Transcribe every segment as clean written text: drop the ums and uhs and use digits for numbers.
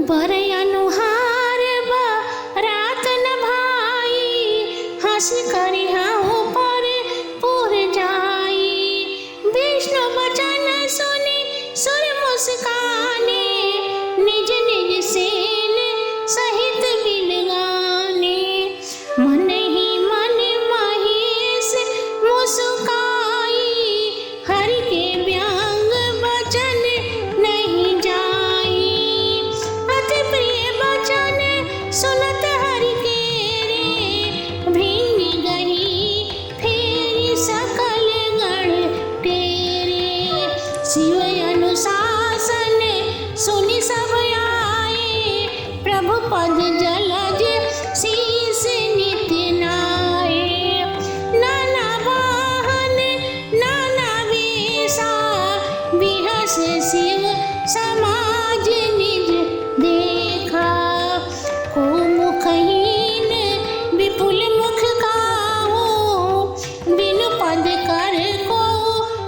बर अनुहार रात न भाई, हंस करी ऊपर पुर जाई। विष्णु वचन सुनी सुर मुस्काने, निज निज सेन सहित बिन गाने। मन ही मन महेश मुस्काई, हरि के व्यंग वचन नहीं जाई। अति प्रिय वचन सुनत हरि केरे, भींगी गई फेरी सकल गण तेरे। शिव अनुशासन सुनि सब आए, प्रभु पद जलज शीस नित्य नाए। नाना वाहन नाना वेशा, बिहस शिव समाज निज देखा। को मुखहीन विपुल मुख काहू, बिनु पद कर को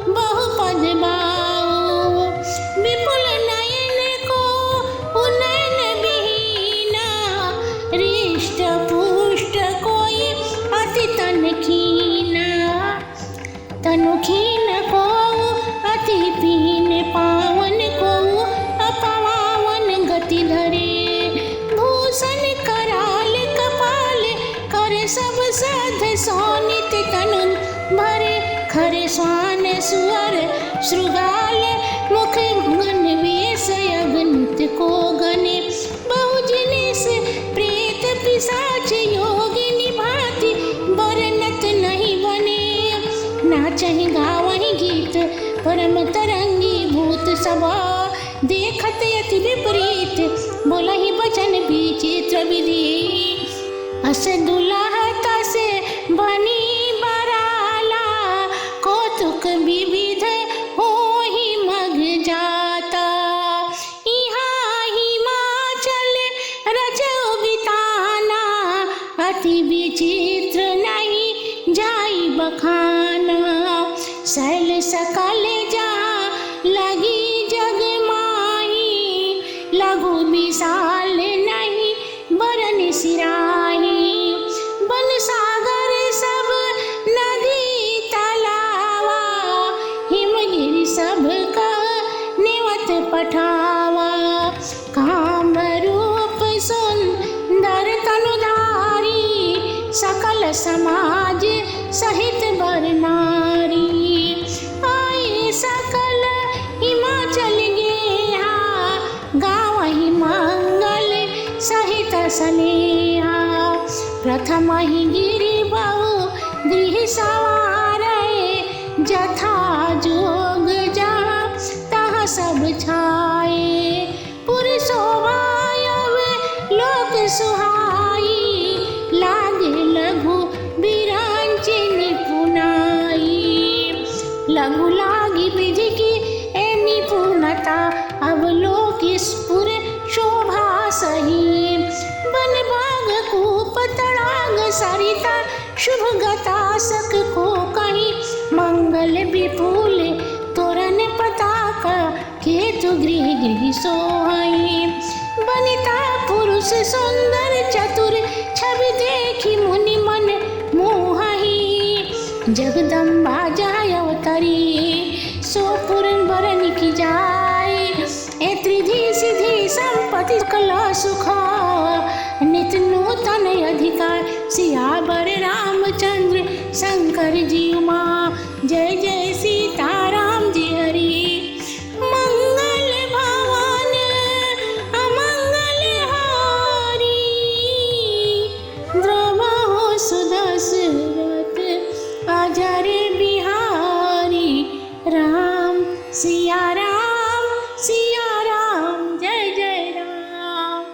बहु पद बाऊ। विपुल नयन को उनयन विहीना, हृष्ट पुष्ट कोई अति तन खीना। तनु खीन को अति पीन, पावन को अपवावन गति धरे। भूषण कराल कपाल कर सब साध, सोनित तनु भरे। खरे स्वान सुअर श्रृगाल, मुख गण वेश अगणित को गणे। बहु जिनिस प्रेत पिशाच योगिनी भांति, बरनत नहीं बने। नाचहि गावहि गीत परम तरंगी, भूत सभा देखत अति विपरीत। बोलहि वचन विचित्र विधि, अस दुलह तस बनी बराला। कौतुक विविध होहि मग जाता, यहाँ हिमाचल रचौ बिताना। अति विचित्र नहीं जाई बखाना, शैल सकल जहाँ लगी जग माही। लघु विशाल नहीं बरन सिराही, बन सागर सब नदी तलावा। हिमगिरि सब का निवत पठावा, काम रूप सुंदर तनुधारी। सकल समाज सहित बर नारी, आए सकल हिमाचल गेहा। गावहि मंगल सहित स्नेहा, प्रथम ही गिरि बहु गृह सवारे। जथा जोग जहाँ तहाँ सब छाए, पुर शोभा अब लोक सुहाई। लागे लघु बिरांची निपुनाई, लघु लागी विधि की ए निपुणता। अब लोक स्फुर शोभा सही, बन बाग कूप तड़ाग सरिता। शुभ गतासक को कहीं, मंगल विपुल तोरण पताका। केतु गृह गृह सोहाई, बनिता पुरुष सुंदर चतुर। छवि देखी मुनि मन मोहही, जगदम्बा जाय अवतरी। सोपुर बरन की जाय, ए त्रिधि सिद्धि संपत्ति कला सुख। नित नूतन अधिकार, सियावर रामचंद्र शंकर जी उमा। जय जय सीताराम जी हरि। मंगल भवन अमंगल हारी, द्रवहु सुदशरथ अजर बिहारी। राम सिया राम, सिया राम, जय जय राम।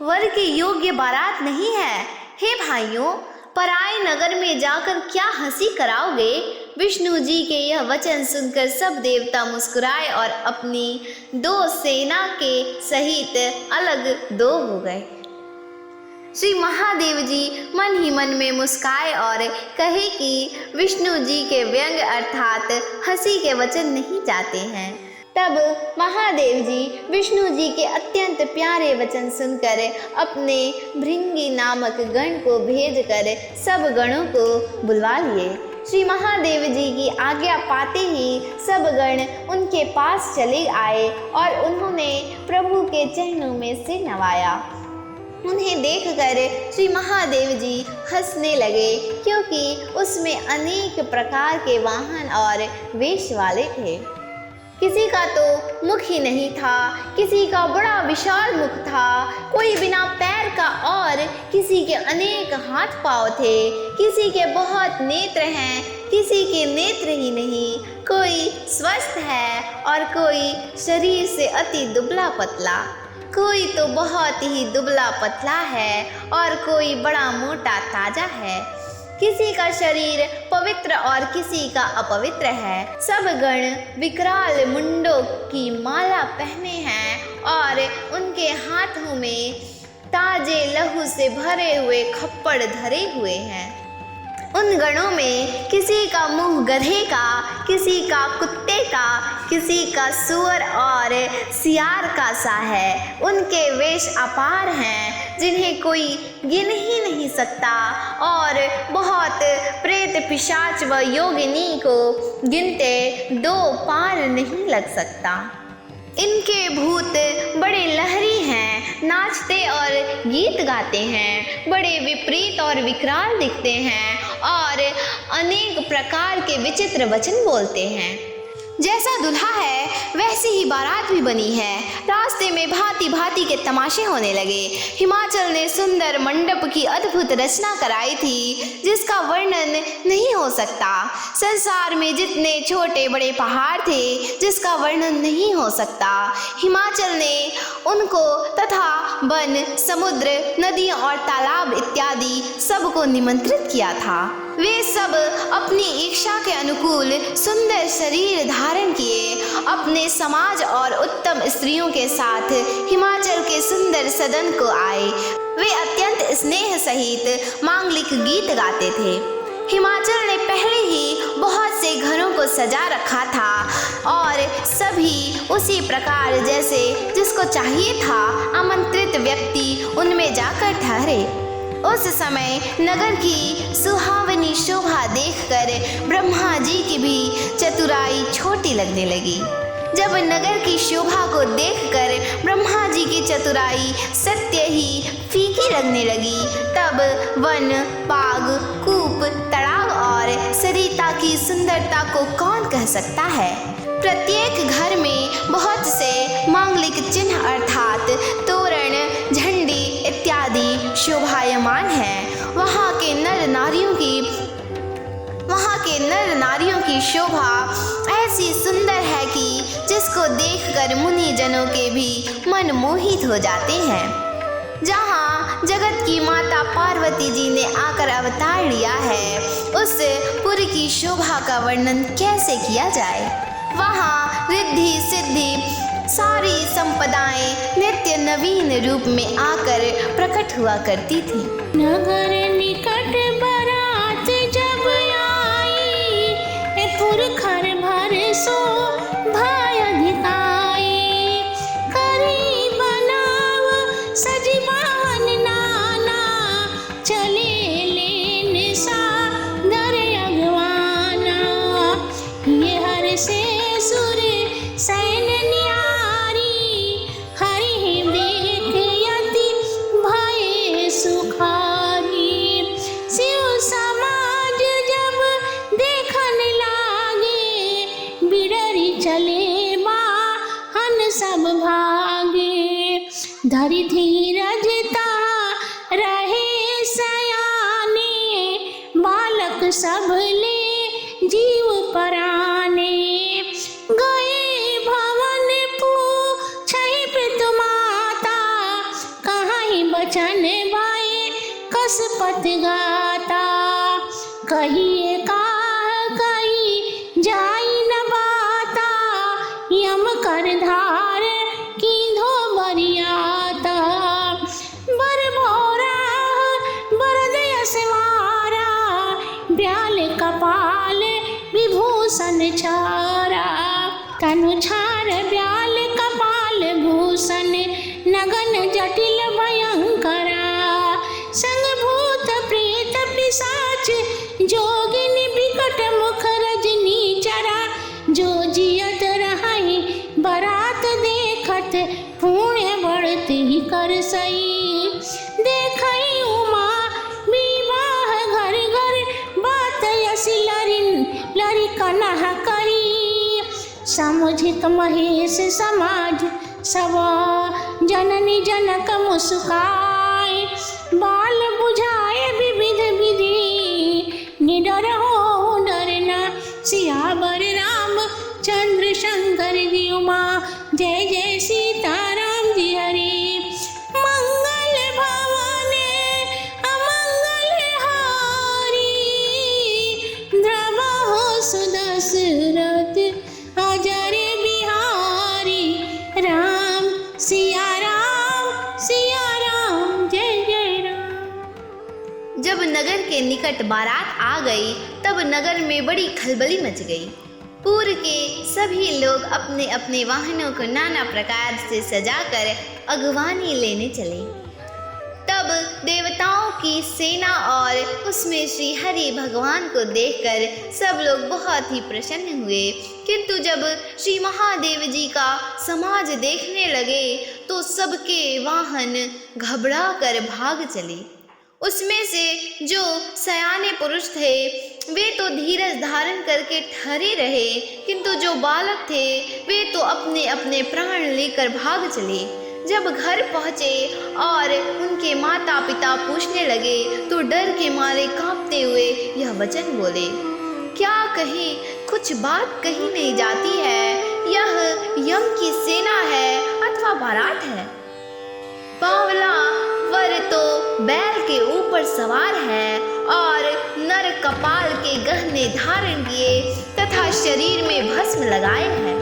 वर के योग्य बारात नहीं है। हे भाइयों, पराए नगर में जाकर क्या हंसी कराओगे। विष्णु जी के यह वचन सुनकर सब देवता मुस्कुराए और अपनी दो सेना के सहित अलग दो हो गए। श्री महादेव जी मन ही मन में मुस्काए और कहे कि विष्णु जी के व्यंग अर्थात हंसी के वचन नहीं जाते हैं। तब महादेव जी विष्णु जी के अत्यंत प्यारे वचन सुनकर अपने भृंगी नामक गण को भेजकर सब गणों को बुलवा लिए। श्री महादेव जी की आज्ञा पाते ही सब गण उनके पास चले आए और उन्होंने प्रभु के चरणों में सिर नवाया। उन्हें देखकर श्री महादेव जी हंसने लगे, क्योंकि उसमें अनेक प्रकार के वाहन और वेश वाले थे। किसी का तो मुख ही नहीं था, किसी का बड़ा विशाल मुख था, कोई बिना पैर का, और किसी के अनेक हाथ पांव थे, किसी के बहुत नेत्र हैं, किसी के नेत्र ही नहीं, कोई स्वस्थ है और कोई शरीर से अति दुबला पतला, कोई तो बहुत ही दुबला पतला है और कोई बड़ा मोटा ताजा है, किसी का शरीर पवित्र और किसी का अपवित्र है। सब गण विकराल मुंडों की माला पहने हैं और उनके हाथों में ताजे लहू से भरे हुए खप्पड़ धरे हुए हैं। उन गणों में किसी का मुंह गधे का, किसी का कुत्ते का, किसी का सुअर और सियार का सा है। उनके वेश अपार हैं, जिन्हें कोई गिन ही नहीं सकता, और बहुत प्रेत पिशाच व योगिनी को गिनते दो पार नहीं लग सकता। इनके भूत बड़े लहरी हैं, नाचते और गीत गाते हैं, बड़े विपरीत और विकराल दिखते हैं और अनेक प्रकार के विचित्र वचन बोलते हैं। जैसा दुल्हा है वैसी ही बारात भी बनी है। रास्ते में भांति भांति के तमाशे होने लगे। हिमाचल ने सुंदर मंडप की अद्भुत रचना कराई थी, जिसका वर्णन नहीं हो सकता। संसार में जितने छोटे बड़े पहाड़ थे, जिसका वर्णन नहीं हो सकता, हिमाचल ने उनको तथा वन, समुद्र, नदियाँ और तालाब इत्यादि सबको निमंत्रित किया था। वे सब अपनी इच्छा के अनुकूल सुंदर शरीर धारण किए अपने समाज और उत्तम स्त्रियों के साथ हिमाचल के सुंदर सदन को आए। वे अत्यंत स्नेह सहित मांगलिक गीत गाते थे। हिमाचल ने पहले ही बहुत से घरों को सजा रखा था और सभी उसी प्रकार जैसे जिसको चाहिए था आमंत्रित व्यक्ति उनमें जाकर ठहरे। उस समय नगर की सुहावनी शोभा देखकर ब्रह्मा जी की भी चतुराई छोटी लगने लगी। जब नगर की शोभा को देखकर ब्रह्मा जी की चतुराई सत्य ही फीकी लगने लगी, तब वन, बाग, कूप, तड़ाव और सरिता की सुंदरता को कौन कह सकता है। प्रत्येक घर में बहुत से मांगलिक चिन्ह अर्थात तोरण, झंडी इत्यादि शोभायमान हैं। वहाँ के नर नारियों की शोभा ऐसी सुंदर है कि जिसको देखकर मुनि जनों के भी मन मोहित हो जाते हैं। जहाँ जगत की माता पार्वती जी ने आकर अवतार लिया है, उस पुर की शोभा का वर्णन कैसे किया जाए। वहाँ रिद्धि सिद्धि सारी संपदाएं नित्य नवीन रूप में आकर प्रकट हुआ करती थी। नगर निकट बारात जब आई, पुरखर भर सो भाय अधिकाई, करी बनाव सजीवान नाना, चले लेन सादर अगवाना, ये हर से सुर सैन न्यारी, हरि देख यति भय सुखारी। शिव समाज जब देखन लागे, बिडरी चले वाहन सब भागे, धरि धीरजता रहे सयाने, बालक सब ले जीव पराने, गए भवन पूछहि पितु माता, कहीं बचन बाए कसपत गाता, कहिए काह कही जाई न बाता, यम कर धार कीधो बरियाता, बर भोरा बरद यसवारा, ब्याल कपाल विभूषण छारा, तनु छार सामूहिक महेश समाज सब जननी जनक मुस्काए, बाल बुझाए विविध विधि निडर हो डरना, सियावर राम चंद्र शंकर जी उमा, जय जय सीताराम जी हरि। मंगल भवने अमंगल हारी, द्रवहु सुदशरथ अजर बिहारी, राम सिया राम जय जय राम। जब नगर के निकट बारात आ गई तब नगर में बड़ी खलबली मच गई। पूर्व के सभी लोग अपने अपने वाहनों को नाना प्रकार से सजाकर अगवानी लेने चले। तब देवताओं की सेना और उसमें श्री हरि भगवान को देखकर सब लोग बहुत ही प्रसन्न हुए, किंतु जब श्री महादेव जी का समाज देखने लगे तो सबके वाहन घबरा कर भाग चले। उसमें से जो सयाने पुरुष थे वे तो धीरज धारण करके ठहरे रहे, किंतु जो बालक थे वे तो अपने अपने प्राण लेकर भाग चले। जब घर पहुँचे और उनके माता पिता पूछने लगे तो डर के मारे कांपते हुए यह वचन बोले, क्या कहीं कुछ बात कही नहीं जाती है, यह यम की सेना है अथवा बारात है। बावला वर तो बैल के ऊपर सवार है और नर कपाल के गहने धारण किए तथा शरीर में भस्म लगाए हैं,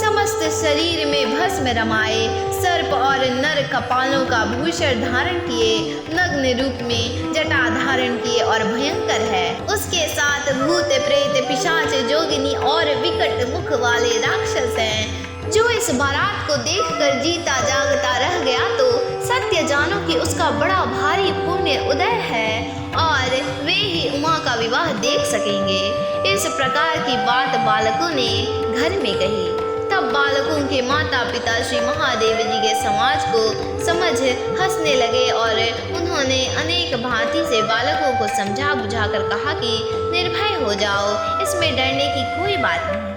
समस्त शरीर में भस्म रमाए, सर्प और नर कपालों का भूषण धारण किए, नग्न रूप में जटा धारण किए और भयंकर है। उसके साथ भूत प्रेत पिशाच जोगिनी और विकट मुख वाले राक्षस हैं। जो इस बारात को देखकर जीता जागता रह गया तो सत्य जानो कि उसका बड़ा भारी पुण्य उदय है और वे ही उमा का विवाह देख सकेंगे। इस प्रकार की बात बालकों ने घर में कही। तब बालकों के माता पिता श्री महादेव जी के समाज को समझ हंसने लगे और उन्होंने अनेक भांति से बालकों को समझा बुझाकर कहा कि निर्भय हो जाओ, इसमें डरने की कोई बात नहीं।